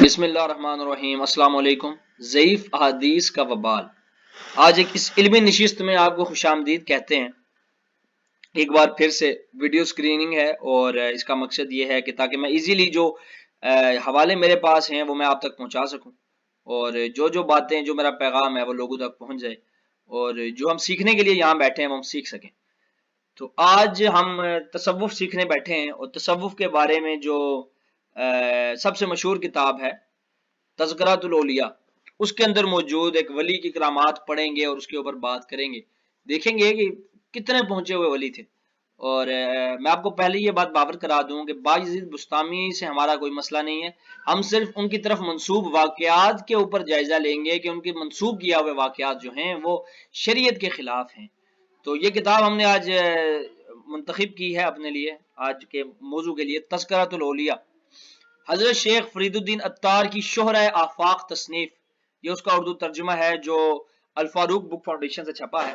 بسم اللہ الرحمن الرحیم۔ السلام علیکم۔ ضعیف احادیث کا وبال۔ آج ایک اس علمی نشست میں آپ کو خوش آمدید کہتے ہیں۔ ایک بار پھر سے ویڈیو سکریننگ ہے اور اس کا مقصد یہ ہے کہ تاکہ میں ایزیلی جو حوالے میرے پاس ہیں وہ میں آپ تک پہنچا سکوں، اور جو باتیں، جو میرا پیغام ہے وہ لوگوں تک پہنچ جائے، اور جو ہم سیکھنے کے لیے یہاں بیٹھے ہیں وہ ہم سیکھ سکیں۔ تو آج ہم تصوف سیکھنے بیٹھے ہیں، اور تصوف کے بارے میں جو سب سے مشہور کتاب ہے تذکرۃ الاولیاء، اس کے اندر موجود ایک ولی کی کرامات پڑھیں گے اور اس کے اوپر بات کریں گے، دیکھیں گے کہ کتنے پہنچے ہوئے ولی تھے۔ اور میں آپ کو پہلے یہ بات باور کرا دوں کہ بایزید بستامی سے ہمارا کوئی مسئلہ نہیں ہے، ہم صرف ان کی طرف منسوب واقعات کے اوپر جائزہ لیں گے کہ ان کے منسوب کیا ہوئے واقعات جو ہیں وہ شریعت کے خلاف ہیں۔ تو یہ کتاب ہم نے آج منتخب کی ہے اپنے لیے، آج کے موضوع کے لیے، تذکرۃ الاولیاء، حضرت شیخ فرید الدین عطار کی شہرۂ آفاق تصنیف۔ یہ اس کا اردو ترجمہ ہے جو الفاروق بک فاؤنڈیشن سے چھپا ہے،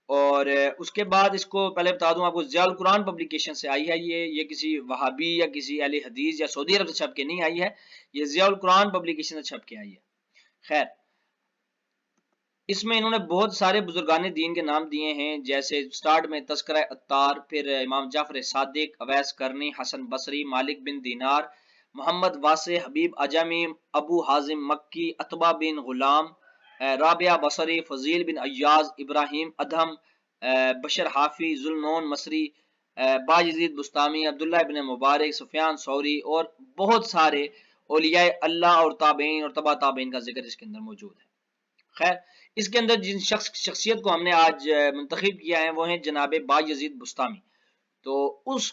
اور اس کے بعد اس کو پہلے بتا دوں آپ کو، ضیاء القرآن پبلیکیشن سے آئی ہے۔ یہ کسی وہابی یا کسی اہل حدیث یا سعودی عرب سے چھپ کے نہیں آئی ہے، یہ ضیاء القرآن پبلیکیشن سے چھپ کے آئی ہے۔ خیر، اس میں انہوں نے بہت سارے بزرگان دین کے نام دیے ہیں، جیسے سٹارٹ میں تذکرہ عطار، پھر امام جعفر صادق، اویس کرنی، حسن بصری، مالک بن دینار، محمد واسع، حبیب عجمی، ابو حازم مکی، عتبہ بن غلام، رابعہ بصری، فضیل بن ایاز، ابراہیم ادہم، بشر حافی، ذوالنون مصری، بایزید بستامی، عبداللہ ابن مبارک، سفیان ثوری، اور بہت سارے اولیاء اللہ اور تابعین اور تبع تابعین کا ذکر اس کے اندر موجود ہے۔ خیر، اس کے اندر جن شخصیت کو ہم نے آج منتخب کیا ہے وہ ہیں جناب بایزید بستامی۔ تو اس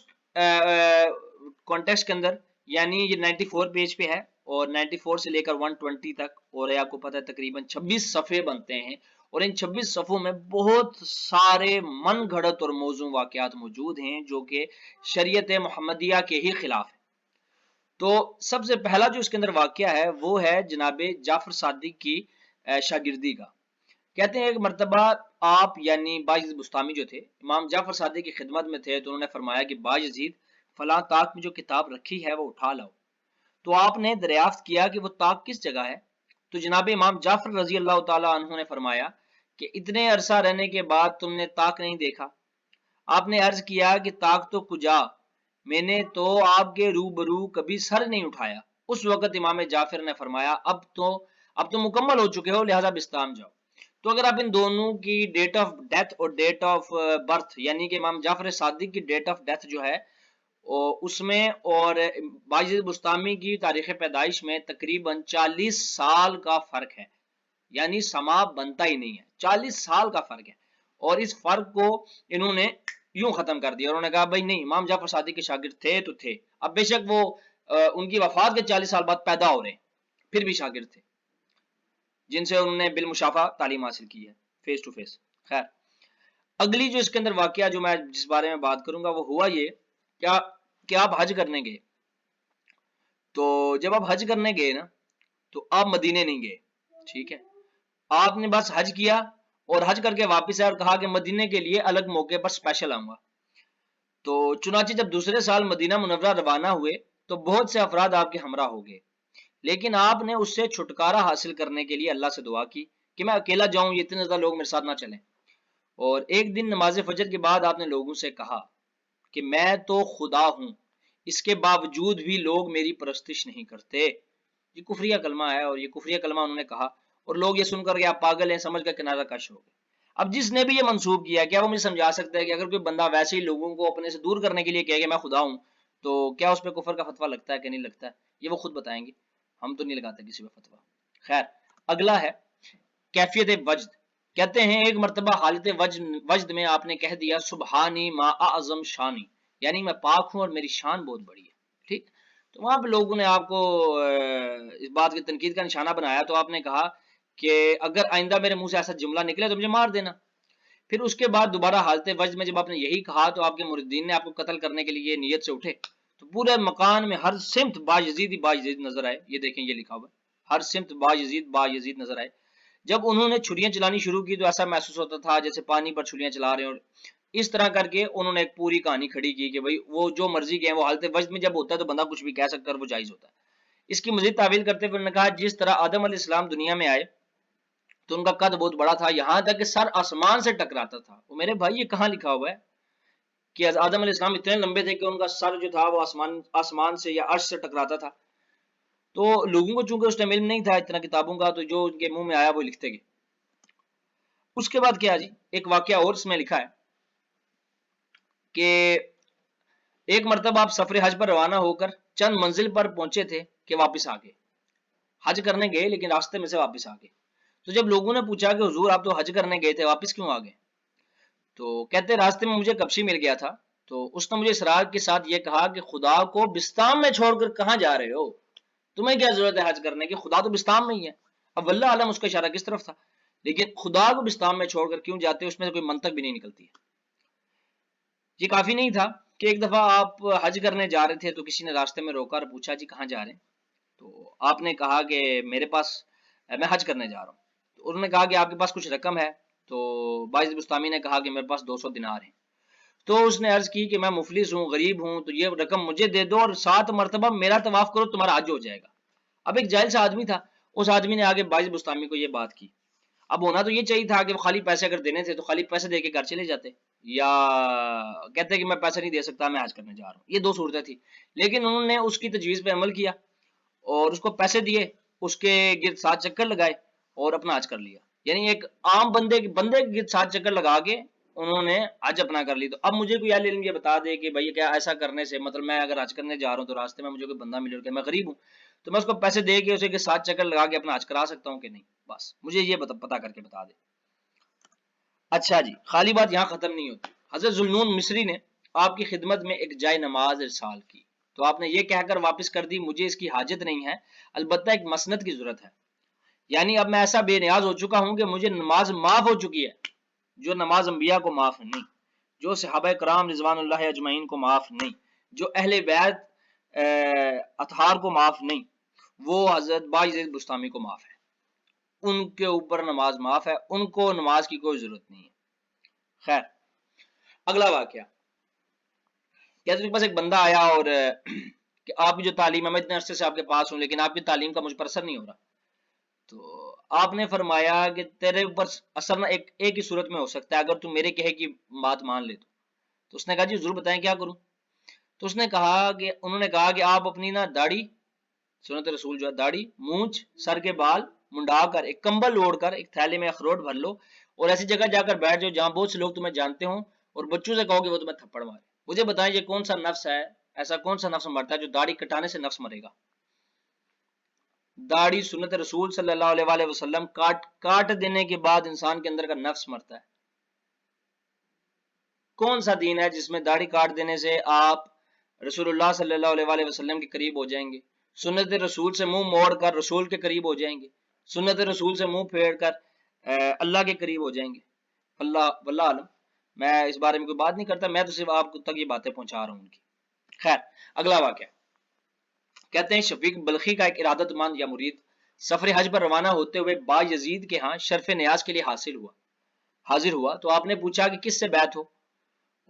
کانٹیکسٹ کے اندر، یعنی یہ 94 پیج پہ ہے، اور 94 سے لے کر 120 تک، اور آپ کو پتہ ہے تقریباً 26 صفحے بنتے ہیں، اور ان 26 صفحوں میں بہت سارے من گھڑت اور موزوں واقعات موجود ہیں جو کہ شریعت محمدیہ کے ہی خلاف ہیں۔ تو سب سے پہلا جو اس کے اندر واقعہ ہے وہ ہے جناب جعفر صادق کی شاگردی کا۔ کہتے ہیں ایک مرتبہ آپ یعنی بایزید بستامی جو تھے امام جعفر صادق کی خدمت میں تھے، تو انہوں نے فرمایا کہ بایزید، فلاں طاق میں جو کتاب رکھی ہے وہ اٹھا لاؤ۔ تو آپ نے دریافت کیا کہ وہ طاق کس جگہ ہے؟ تو جناب امام جعفر رضی اللہ تعالی عنہ نے فرمایا کہ اتنے عرصہ رہنے کے بعد تم نے طاق نہیں دیکھا؟ آپ نے عرض کیا کہ طاق تو کجا، میں نے تو آپ کے روبرو کبھی سر نہیں اٹھایا۔ اس وقت امام جعفر نے فرمایا اب تو مکمل ہو چکے ہو، لہذا بستام جاؤ۔ تو اگر آپ ان دونوں کی ڈیٹ آف ڈیتھ اور ڈیٹ آف برتھ، یعنی کہ امام جعفر صادق کی ڈیٹ آف ڈیتھ جو ہے اس میں اور بایزید بستامی کی تاریخ پیدائش میں تقریباً 40 سال کا فرق ہے، یعنی سما بنتا ہی نہیں ہے، 40 سال کا فرق ہے، اور اس فرق کو انہوں نے یوں ختم کر دیا۔ انہوں نے کہا بھائی نہیں، امام جعفر صادق کے شاگرد تھے تو تھے، اب بے شک وہ ان کی وفات کے 40 سال بعد پیدا ہو رہے ہیں، پھر بھی شاگرد تھے جن سے انہوں نے بالمشافہ تعلیم حاصل کی ہے، فیس ٹو فیس۔ خیر، اگلی جو اس کے اندر واقعہ جو میں جس بارے میں بات کروں گا وہ ہوا یہ کہ آپ حج کرنے گئے۔ تو جب آپ حج کرنے گئے نا تو آپ مدینے نہیں گئے، ٹھیک ہے، آپ نے بس حج کیا اور حج کر کے واپس آئے اور کہا کہ مدینے کے لیے الگ موقع پر اسپیشل آؤں گا۔ تو چنانچہ جب دوسرے سال مدینہ منورہ روانہ ہوئے تو بہت سے افراد آپ کے ہمراہ ہو گئے، لیکن آپ نے اس سے چھٹکارا حاصل کرنے کے لیے اللہ سے دعا کی کہ میں اکیلا جاؤں، یہ اتنے زیادہ لوگ میرے ساتھ نہ چلیں۔ اور ایک دن نماز فجر کے بعد آپ نے لوگوں سے کہا کہ میں تو خدا ہوں، اس کے باوجود بھی لوگ میری پرستش نہیں کرتے۔ یہ کفریہ کلمہ ہے، اور یہ کفریہ کلمہ انہوں نے کہا، اور لوگ یہ سن کر کہ آپ پاگل ہیں سمجھ کر کنارہ کش ہو گئے۔ اب جس نے بھی یہ منسوب کیا، کیا وہ مجھے سمجھا سکتا ہے کہ اگر کوئی بندہ ویسے ہی لوگوں کو اپنے سے دور کرنے کے لیے کہے کہ میں خدا ہوں، تو کیا اس پہ کفر کا فتویٰ لگتا ہے کہ نہیں لگتا ہے؟ یہ وہ خود بتائیں گے، ہم تو نہیں لگاتے کسی پہ فتویٰ۔ خیر، اگلا ہے کیفیت وجد۔ کہتے ہیں ایک مرتبہ حالت وجد میں آپ نے کہہ دیا سبحانی ما اعظم شانی، یعنی میں پاک ہوں اور میری شان بہت بڑی ہے، ٹھیک۔ تو وہاں پہ لوگوں نے آپ کو اس بات کی تنقید کا نشانہ بنایا، تو آپ نے کہا کہ اگر آئندہ میرے منہ سے ایسا جملہ نکلے تو مجھے مار دینا۔ پھر اس کے بعد دوبارہ حالت وجد میں جب آپ نے یہی کہا تو آپ کے مریدین نے آپ کو قتل کرنے کے لیے نیت سے اٹھے، تو پورے مکان میں ہر سمت بایزید ہی بایزید نظر آئے۔ یہ دیکھیں، یہ لکھا ہوا ہے، ہر سمت بایزید بایزید نظر آئے۔ جب انہوں نے چھریاں چلانی شروع کی تو ایسا محسوس ہوتا تھا جیسے پانی پر چھریاں چلا رہے ہیں، اور اس طرح کر کے انہوں نے ایک پوری کہانی کھڑی کی کہ بھئی وہ جو مرضی کہیں، وہ حالت وجد میں جب ہوتا ہے تو بندہ کچھ بھی کہہ سکتا ہے اور وہ جائز ہوتا ہے۔ اس کی مزید تعویل کرتے ہوئے انہوں نے کہا جس طرح آدم علیہ السلام دنیا میں آئے تو ان کا قد بہت بڑا تھا، یہاں تک کہ سر آسمان سے ٹکراتا تھا. وہ میرے بھائی یہ کہاں لکھا ہوا ہے کہ آدم علیہ السلام اتنے لمبے تھے کہ ان کا سر جو تھا وہ آسمان سے یا عرش سے ٹکراتا تھا. تو لوگوں کو چونکہ اس ٹائم علم نہیں تھا اتنا کتابوں کا، تو جو ان کے منہ میں آیا وہ لکھتے گئے. اس کے بعد کیا جی، ایک واقعہ اور اس میں لکھا ہے کہ ایک مرتبہ آپ سفر حج پر روانہ ہو کر چند منزل پر پہنچے تھے کہ واپس آ گئے. حج کرنے گئے لیکن راستے میں سے واپس آ گئے. تو جب لوگوں نے پوچھا کہ حضور آپ تو حج کرنے گئے تھے واپس کیوں آ گئے، تو کہتے راستے میں مجھے کپشی مل گیا تھا، تو اس نے مجھے اسرار کے ساتھ یہ کہا کہ خدا کو بستام میں چھوڑ کر کہاں جا رہے ہو، تمہیں کیا ضرورت ہے حج کرنے کی، خدا تو بستام میں ہی ہے. اب واللہ عالم اس کا اشارہ کس طرف تھا، لیکن خدا کو بستام میں چھوڑ کر کیوں جاتے، اس میں سے کوئی منطق بھی نہیں نکلتی ہے. یہ کافی نہیں تھا کہ ایک دفعہ آپ حج کرنے جا رہے تھے تو کسی نے راستے میں روکا اور پوچھا جی کہاں جا رہے ہیں، تو آپ نے کہا کہ میرے پاس میں حج کرنے جا رہا ہوں. تو انہوں نے کہا کہ آپ کے پاس کچھ رقم ہے، تو باعث بستامی نے کہا کہ میرے پاس 200 دینار ہیں. تو اس نے عرض کی کہ میں مفلس ہوں، غریب ہوں، تو یہ رقم مجھے دے دو اور 7 مرتبہ میرا طواف کرو، تمہارا حج ہو جائے گا. اب ایک جاہل سا آدمی تھا، اس آدمی نے آگے باعث بستامی کو یہ بات کی. اب ہونا تو یہ چاہیے تھا کہ وہ خالی پیسے اگر دینے تھے تو خالی پیسے دے کے گھر چلے جاتے، یا کہتے کہ میں پیسے نہیں دے سکتا میں حج کرنے جا رہا ہوں. یہ دو صورتیں تھی، لیکن انہوں نے اس کی تجویز پہ عمل کیا اور اس کو پیسے دیے، اس کے گرد 7 چکر لگائے اور اپنا حج کر لیا. یعنی ایک عام بندے کے گرد 7 چکر لگا کے انہوں نے حج اپنا کر لی. تو اب مجھے کوئی علم یہ بتا دے کہ بھائی کیا ایسا کرنے سے، مطلب میں اگر حج کرنے جا رہا ہوں تو راستے میں مجھے کوئی بندہ ملے کہ میں غریب ہوں تو میں اس کو پیسے دے کے اسے 7 چکر لگا کے اپنا حج کرا سکتا ہوں کہ نہیں، بس مجھے یہ پتا کر کے بتا دے. اچھا جی، خالی بات یہاں ختم نہیں ہوتی. حضرت ذوالنون مصری نے آپ کی خدمت میں ایک جائے نماز ارسال کی تو آپ نے یہ کہہ کر واپس کر دی مجھے اس کی حاجت نہیں ہے، البتہ ایک مسند کی ضرورت ہے. یعنی اب میں ایسا بے نیاز ہو چکا ہوں کہ مجھے نماز معاف ہو چکی ہے، جو نماز انبیاء کو معاف نہیں، جو صحابہ کرام رضوان اللہ اجمعین کو معاف نہیں، جو اہل بیت اطہار کو معاف نہیں، وہ حضرت باعزید بستامی کو معاف ہے. ان کے اوپر نماز معاف ہے، ان کو نماز کی کوئی ضرورت نہیں ہے. خیر، اگلا واقعہ. کہتے ہیں پاس ایک بندہ آیا اور کہ آپ کی جو تعلیم ہے، میں اتنے عرصے سے آپ کے پاس ہوں لیکن آپ کی تعلیم کا مجھ پر اثر نہیں ہو رہا. تو آپ نے فرمایا کہ تیرے اوپر اثر نہ ایک ہی صورت میں ہو سکتا ہے، اگر تم میرے کہے کی بات مان لے تو اس نے کہا جی ضرور بتائیں کیا کروں. تو اس نے کہا کہ انہوں نے کہا کہ آپ اپنی نا داڑھی، سنت رسول جو ہے داڑھی، مونچھ، سر کے بال منڈا کر ایک کمبل اوڑھ کر ایک تھیلے میں اخروٹ بھر لو اور ایسی جگہ جا کر بیٹھ جاؤ جہاں بہت سے لوگ تمہیں جانتے ہوں اور بچوں سے کہو کہ وہ تمہیں تھپڑ مارے. مجھے بتائیں یہ کون سا نفس ہے، ایسا کون سا نفس مرتا ہے جو داڑھی کٹانے سے نفس مرے گا؟ داڑھی سنت رسول صلی اللہ علیہ وآلہ وسلم کاٹ دینے کے بعد انسان کے اندر کا نفس مرتا ہے. کون سا دین ہے جس میں داڑھی کاٹ دینے سے آپ رسول اللہ صلی اللہ علیہ وآلہ وسلم کے قریب ہو جائیں گے، سنت رسول سے منہ موڑ کر رسول کے قریب ہو جائیں گے، سنت رسول سے منہ پھیر کر اللہ کے قریب ہو جائیں گے؟ واللہ عالم، میں اس بارے میں کوئی بات نہیں کرتا، میں تو صرف آپ تک یہ باتیں پہنچا رہا ہوں ان کی. خیر، اگلا واقعہ. کہتے ہیں شفیق بلخی کا ایک ارادت مند یا مرید سفر حج پر روانہ ہوتے ہوئے با یزید کے ہاں شرف نیاز کے لیے حاضر ہوا تو آپ نے پوچھا کہ کس سے بیعت ہو،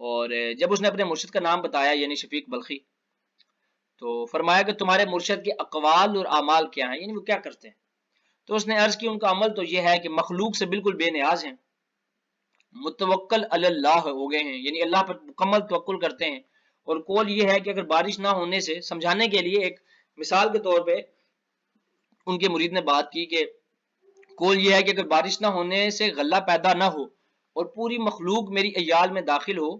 اور جب اس نے اپنے مرشد کا نام بتایا یعنی شفیق بلخی تو فرمایا کہ تمہارے مرشد کے اقوال اور اعمال کیا ہیں، یعنی وہ کیا کرتے ہیں. تو اس نے عرض کی ان کا عمل تو یہ ہے کہ مخلوق سے بالکل بے نیاز ہیں، متوکل علی اللہ ہو گئے ہیں، یعنی اللہ پر مکمل توکل کرتے ہیں. اور قول یہ ہے کہ اگر بارش نہ ہونے سے، سمجھانے کے لیے ایک مثال کے طور پہ ان کے مرید نے بات کی کہ قول یہ ہے کہ اگر بارش نہ ہونے سے غلہ پیدا نہ ہو اور پوری مخلوق میری عیال میں داخل ہو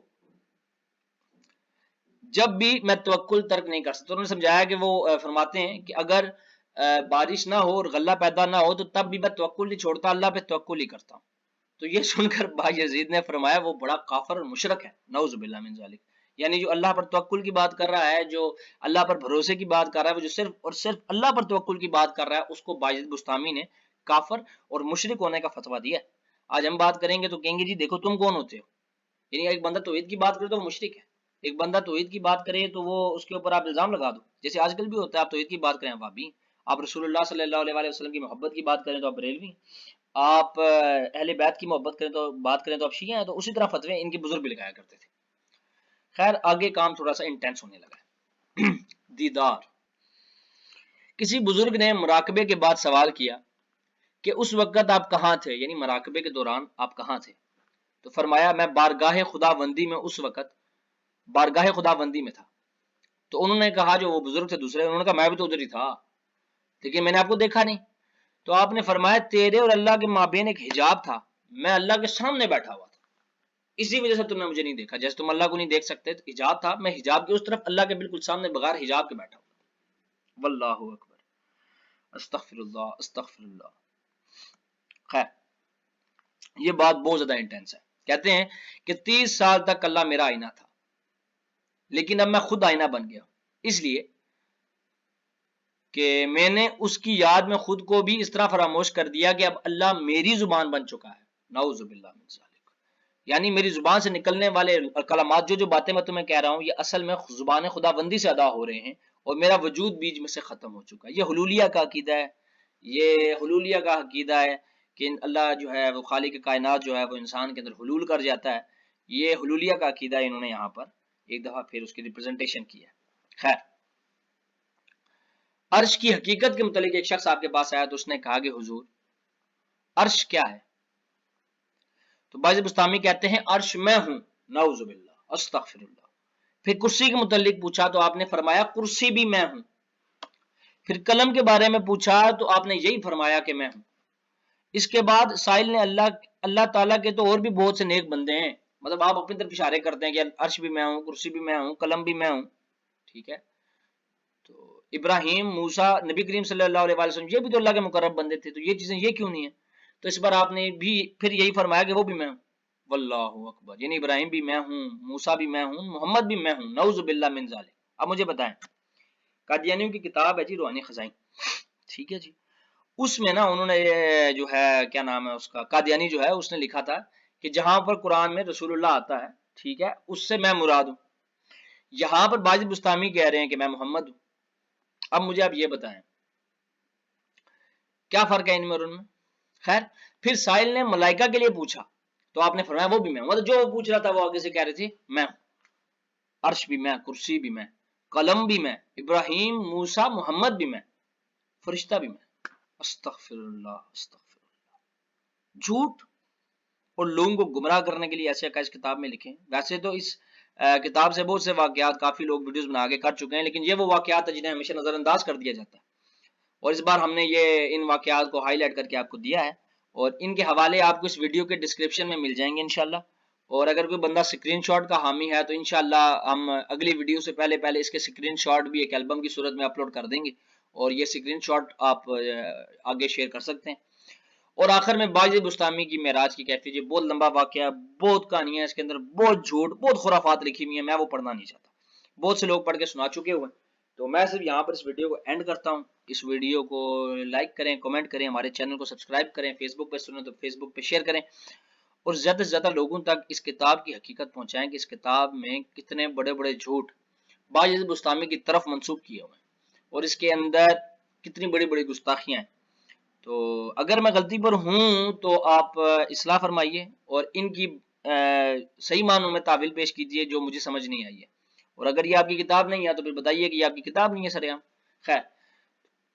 جب بھی میں توکل ترک نہیں کر سکتا. تو انہوں نے سمجھایا کہ وہ فرماتے ہیں کہ اگر بارش نہ ہو اور غلہ پیدا نہ ہو تو تب بھی میں توکل نہیں چھوڑتا، اللہ پہ توکل ہی کرتا ہوں. تو یہ سن کر بھائی یزید نے فرمایا وہ بڑا کافر اور مشرک ہے، نعوذ باللہ من ذالک. یعنی جو اللہ پر توکل کی بات کر رہا ہے، جو اللہ پر بھروسے کی بات کر رہا ہے، وہ جو صرف اور صرف اللہ پر توکل کی بات کر رہا ہے، اس کو باعزید بستامی نے کافر اور مشرک ہونے کا فتویٰ دیا ہے. آج ہم بات کریں گے تو کہیں گے جی دیکھو تم کون ہوتے ہو. یعنی ایک بندہ توحید کی بات کرے تو وہ مشرک ہے، ایک بندہ توحید کی بات کرے تو وہ اس کے اوپر آپ الزام لگا دو، جیسے آج کل بھی ہوتا ہے. آپ توحید کی بات کریں وہابی، آپ رسول اللہ صلی اللہ علیہ وآلہ وسلم کی محبت کی بات کریں تو آپ بریلوی، آپ اہل بیت کی محبت کریں تو بات کریں تو آپ شیعہ ہیں. تو اسی طرح فتوے ان کے بزرگ بھی لگایا کرتے تھے. خیر، آگے کام تھوڑا سا انٹینس ہونے لگا ہے. دیدار. کسی بزرگ نے مراقبے کے بعد سوال کیا کہ اس وقت آپ کہاں تھے، یعنی مراقبے کے دوران آپ کہاں تھے؟ تو فرمایا میں بارگاہ خداوندی میں اس وقت بارگاہ خداوندی میں تھا۔ تو انہوں نے کہا، جو وہ بزرگ تھے دوسرے، انہوں نے کہا میں بھی تو ادھر ہی تھا لیکن میں نے آپ کو دیکھا نہیں۔ تو آپ نے فرمایا تیرے اور اللہ کے مابین ایک حجاب تھا، میں اللہ کے سامنے بیٹھا ہوا تھا، اسی وجہ سے تم نے مجھے نہیں دیکھا، جیسے تم اللہ کو نہیں دیکھ سکتے، تو حجاب تھا، میں حجاب کے اس طرف اللہ کے بالکل سامنے بغیر حجاب کے بیٹھا ہوا۔ واللہ اکبر، استغفر اللہ استغفر اللہ۔ خیر، یہ بات بہت زیادہ انٹینس ہے۔ کہتے ہیں کہ 30 سال تک اللہ میرا آئینہ تھا، لیکن اب میں خود آئینہ بن گیا، اس لیے کہ میں نے اس کی یاد میں خود کو بھی اس طرح فراموش کر دیا کہ اب اللہ میری زبان بن چکا ہے۔ نعوذ باللہ من ذالک، یعنی میری زبان سے نکلنے والے کلمات، جو باتیں میں تمہیں کہہ رہا ہوں، یہ اصل میں زبان خداوندی سے ادا ہو رہے ہیں اور میرا وجود بیچ میں سے ختم ہو چکا ہے۔ یہ حلولیہ کا عقیدہ ہے، یہ حلولیہ کا عقیدہ ہے کہ اللہ جو ہے وہ خالق کائنات جو ہے وہ انسان کے اندر حلول کر جاتا ہے۔ یہ حلولیہ کا عقیدہ انہوں نے یہاں پر ایک دفعہ پھر اس کی ریپرزنٹیشن کی ہے۔ خیر، عرش کی حقیقت کے متعلق ایک شخص آپ کے پاس آیا تو اس نے کہا کہ حضور عرش کیا ہے؟ تو باز بستامی کہتے ہیں عرش میں ہوں، نعوذ باللہ استغفر اللہ۔ پھر کرسی کے متعلق پوچھا تو آپ نے فرمایا کرسی بھی میں ہوں۔ پھر قلم کے بارے میں پوچھا تو آپ نے یہی فرمایا کہ میں ہوں۔ اس کے بعد سائل نے اللہ تعالیٰ کے تو اور بھی بہت سے نیک بندے ہیں، مطلب آپ اپنی طرف اشارے کرتے ہیں کہ عرش بھی میں ہوں، کرسی بھی میں ہوں، قلم بھی میں ہوں، ٹھیک ہے۔ تو ابراہیم، موسیٰ، نبی کریم صلی اللہ علیہ وسلم، یہ بھی تو اللہ کے مقرب بندے تھے، تو یہ چیزیں یہ کیوں نہیں ہیں؟ تو اس بار آپ نے بھی پھر یہی فرمایا کہ وہ بھی میں ہوں۔ واللہ اکبر، یعنی ابراہیم بھی میں ہوں، موسیٰ بھی میں ہوں، محمد بھی میں ہوں، نعوذ باللہ من ذالک۔ اب مجھے بتائیں، قادیانیوں کی کتاب ہے جی روحانی خزائن، ٹھیک ہے جی، اس میں نا انہوں نے جو ہے کیا نام ہے اس کا، قادیانی جو ہے اس نے لکھا تھا کہ جہاں پر قرآن میں رسول اللہ آتا ہے، ٹھیک ہے، اس سے میں مراد ہوں۔ یہاں پر باز بستامی کہہ رہے ہیں کہ میں محمد ہوں۔ اب مجھے آپ یہ بتائیں کیا فرق ہے ان میں اور ان میں؟ خیر، پھر سائل نے ملائکہ کے لیے پوچھا تو آپ نے فرمایا وہ بھی میں ہوں، مطلب جو وہ پوچھ رہا تھا وہ آگے سے کہہ رہے تھے میں ہوں۔ عرش بھی میں، کرسی بھی میں، قلم بھی میں، ابراہیم، موسیٰ، محمد بھی میں، فرشتہ بھی میں۔ استغفر اللہ استغفر اللہ۔ جھوٹ اور لوگوں کو گمراہ کرنے کے لیے ایسے عقائد کتاب میں لکھیں۔ ویسے تو اس کتاب سے بہت سے واقعات کافی لوگ ویڈیوز بنا کے کر چکے ہیں، لیکن یہ وہ واقعات ہیں جنہیں ہمیشہ نظر انداز کر دیا جاتا ہے، اور اس بار ہم نے یہ ان واقعات کو ہائی لائٹ کر کے آپ کو دیا ہے، اور ان کے حوالے آپ کو اس ویڈیو کے ڈسکرپشن میں مل جائیں گے انشاءاللہ۔ اور اگر کوئی بندہ سکرین شاٹ کا حامی ہے تو انشاءاللہ ہم اگلی ویڈیو سے پہلے اس کے سکرین شاٹ بھی ایک البم کی صورت میں اپلوڈ کر دیں گے، اور یہ سکرین شاٹ آپ آگے شیئر کر سکتے ہیں۔ اور آخر میں باز بستامی کی معراج کی کیفیت، یہ بہت لمبا واقعہ ہے، بہت کہانیاں اس کے اندر، بہت جھوٹ، بہت خرافات لکھی ہوئی ہیں، میں وہ پڑھنا نہیں چاہتا، بہت سے لوگ پڑھ کے سنا چکے ہوئے ہیں۔ تو میں صرف یہاں پر اس ویڈیو کو اینڈ کرتا ہوں۔ اس ویڈیو کو لائک کریں، کمنٹ کریں، ہمارے چینل کو سبسکرائب کریں، فیس بک پہ سنیں تو فیس بک پہ شیئر کریں، اور زیادہ سے زیادہ لوگوں تک اس کتاب کی حقیقت پہنچائیں کہ اس کتاب میں کتنے بڑے بڑے جھوٹ باز بستامی کی طرف منسوخ کیے ہوئے ہیں، اور اس کے اندر کتنی بڑی بڑی گستاخیاں ہیں۔ تو اگر میں غلطی پر ہوں تو آپ اصلاح فرمائیے، اور ان کی صحیح معنوں میں تعویل پیش کیجئے جو مجھے سمجھ نہیں آئی ہے، اور اگر یہ آپ کی کتاب نہیں ہے تو پھر بتائیے کہ یہ آپ کی کتاب نہیں ہے سر عام۔ خیر،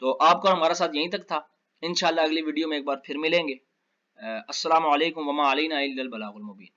تو آپ کا ہمارا ساتھ یہیں تک تھا، انشاءاللہ اگلی ویڈیو میں ایک بار پھر ملیں گے۔ السلام علیکم وما علینا الا البلاغ المبین۔